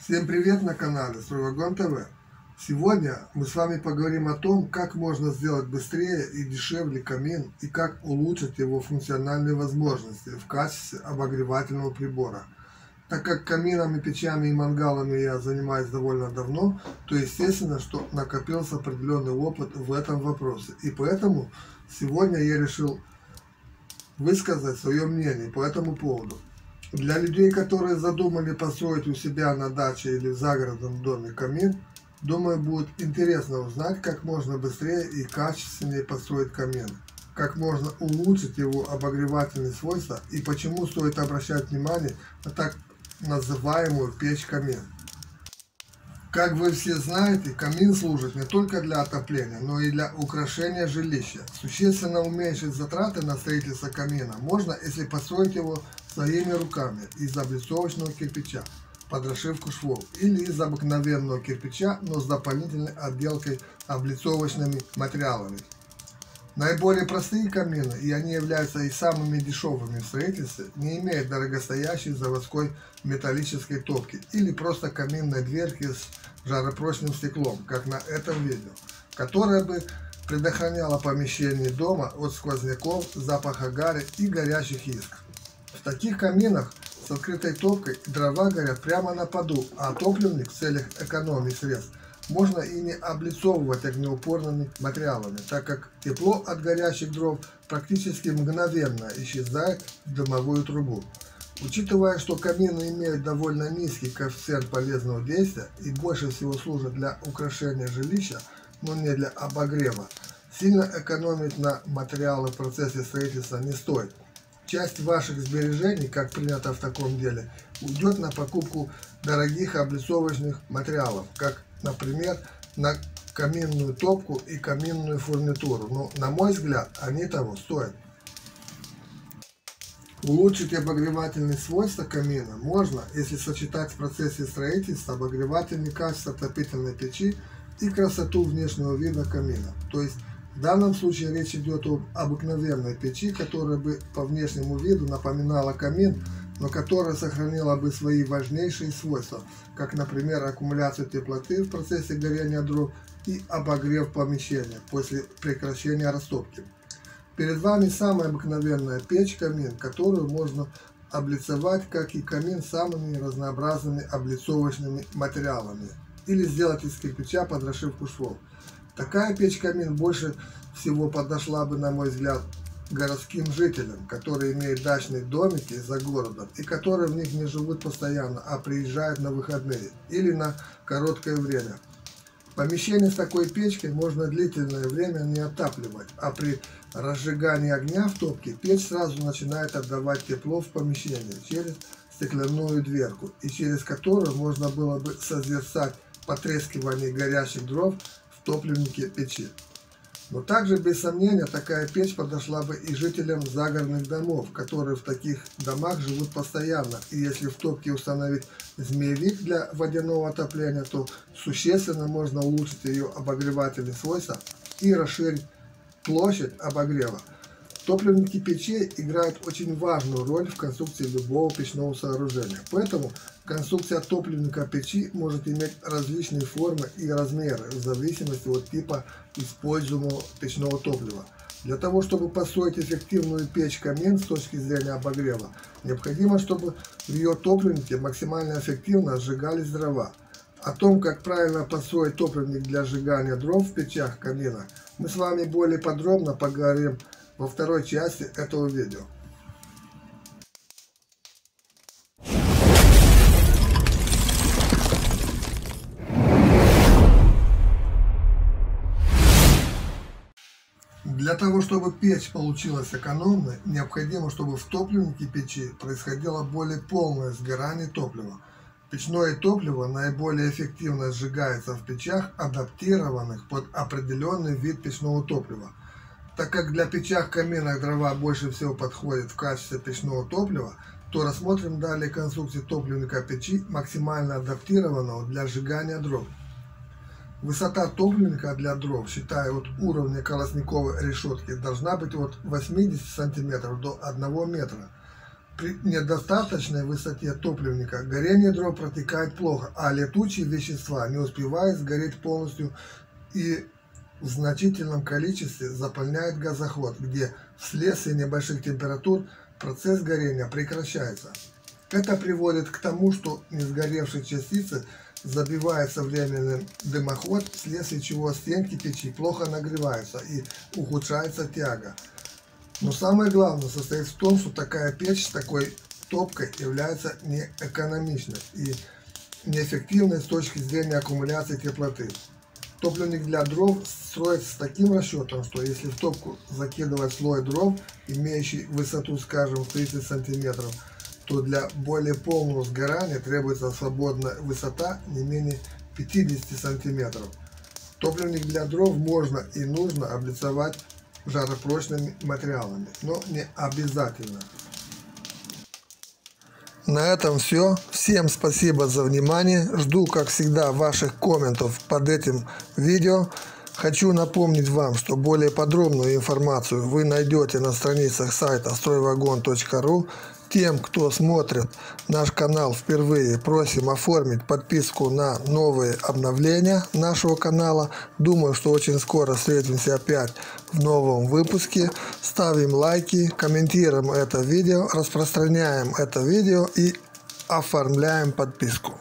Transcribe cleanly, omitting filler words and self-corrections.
Всем привет на канале Стройвагон ТВ. Сегодня мы с вами поговорим о том, как можно сделать быстрее и дешевле камин и как улучшить его функциональные возможности в качестве обогревательного прибора. Так как каминами, печами и мангалами я занимаюсь довольно давно, то естественно, что накопился определенный опыт в этом вопросе. И поэтому сегодня я решил высказать свое мнение по этому поводу. Для людей, которые задумали построить у себя на даче или в загородном доме камин, думаю, будет интересно узнать, как можно быстрее и качественнее построить камин, как можно улучшить его обогревательные свойства и почему стоит обращать внимание на так называемую печь-камин. Как вы все знаете, камин служит не только для отопления, но и для украшения жилища. Существенно уменьшить затраты на строительство камина можно, если построить его своими руками из облицовочного кирпича под расшивку швов или из обыкновенного кирпича, но с дополнительной отделкой облицовочными материалами. Наиболее простые камины, и они являются и самыми дешевыми в строительстве, не имеют дорогостоящей заводской металлической топки или просто каминной дверки с жаропрочным стеклом, как на этом видео, которая бы предохраняла помещение дома от сквозняков, запаха гари и горячих искр. В таких каминах с открытой топкой дрова горят прямо на поду, а топливник в целях экономии средств можно и не облицовывать огнеупорными материалами, так как тепло от горящих дров практически мгновенно исчезает в дымовую трубу. Учитывая, что камины имеют довольно низкий коэффициент полезного действия и больше всего служат для украшения жилища, но не для обогрева, сильно экономить на материалы в процессе строительства не стоит. Часть ваших сбережений, как принято в таком деле, уйдет на покупку дорогих облицовочных материалов, как, например, на каминную топку и каминную фурнитуру. Но, на мой взгляд, они того стоят. Улучшить обогревательные свойства камина можно, если сочетать в процессе строительства обогревательные качества отопительной печи и красоту внешнего вида камина. То есть в данном случае речь идет об обыкновенной печи, которая бы по внешнему виду напоминала камин, но которая сохранила бы свои важнейшие свойства, как, например, аккумуляцию теплоты в процессе горения дров и обогрев помещения после прекращения растопки. Перед вами самая обыкновенная печь-камин, которую можно облицевать, как и камин, самыми разнообразными облицовочными материалами или сделать из кирпича под расшивку швов. Такая печь-камин больше всего подошла бы, на мой взгляд, городским жителям, которые имеют дачные домики за городом и которые в них не живут постоянно, а приезжают на выходные или на короткое время. Помещение с такой печкой можно длительное время не отапливать, а при разжигании огня в топке печь сразу начинает отдавать тепло в помещение через стеклянную дверку, и через которую можно было бы созерцать потрескивание горящих дров в топливнике печи. Но также, без сомнения, такая печь подошла бы и жителям загородных домов, которые в таких домах живут постоянно. И если в топке установить змеевик для водяного отопления, то существенно можно улучшить ее обогревательные свойства и расширить площадь обогрева. Топливники печей играют очень важную роль в конструкции любого печного сооружения. Поэтому конструкция топливника печи может иметь различные формы и размеры в зависимости от типа используемого печного топлива. Для того, чтобы построить эффективную печь-камин с точки зрения обогрева, необходимо, чтобы в ее топливнике максимально эффективно сжигались дрова. О том, как правильно построить топливник для сжигания дров в печах камина, мы с вами более подробно поговорим во второй части этого видео. Для того, чтобы печь получилась экономной, необходимо, чтобы в топливнике печи происходило более полное сгорание топлива. Печное топливо наиболее эффективно сжигается в печах, адаптированных под определенный вид печного топлива. Так как для печах каминных дрова больше всего подходит в качестве печного топлива, то рассмотрим далее конструкцию топливника печи, максимально адаптированного для сжигания дров. Высота топливника для дров, считая от уровня колосниковой решетки, должна быть от 80 см до 1 метра. При недостаточной высоте топливника горение дров протекает плохо, а летучие вещества не успевают сгореть полностью и в значительном количестве заполняет газоход, где вследствие небольших температур процесс горения прекращается. Это приводит к тому, что несгоревшие частицы забиваются временным дымоход, вследствие чего стенки печи плохо нагреваются и ухудшается тяга. Но самое главное состоит в том, что такая печь с такой топкой является неэкономичной и неэффективной с точки зрения аккумуляции теплоты. Топливник для дров строится с таким расчетом, что если в топку закидывать слой дров, имеющий высоту, скажем, 30 см, то для более полного сгорания требуется свободная высота не менее 50 см. Топливник для дров можно и нужно облицовать жаропрочными материалами, но не обязательно. На этом все. Всем спасибо за внимание. Жду, как всегда, ваших комментов под этим видео. Хочу напомнить вам, что более подробную информацию вы найдете на страницах сайта strойvagon.ru. Тем, кто смотрит наш канал впервые, просим оформить подписку на новые обновления нашего канала. Думаю, что очень скоро встретимся опять в новом выпуске. Ставим лайки, комментируем это видео, распространяем это видео и оформляем подписку.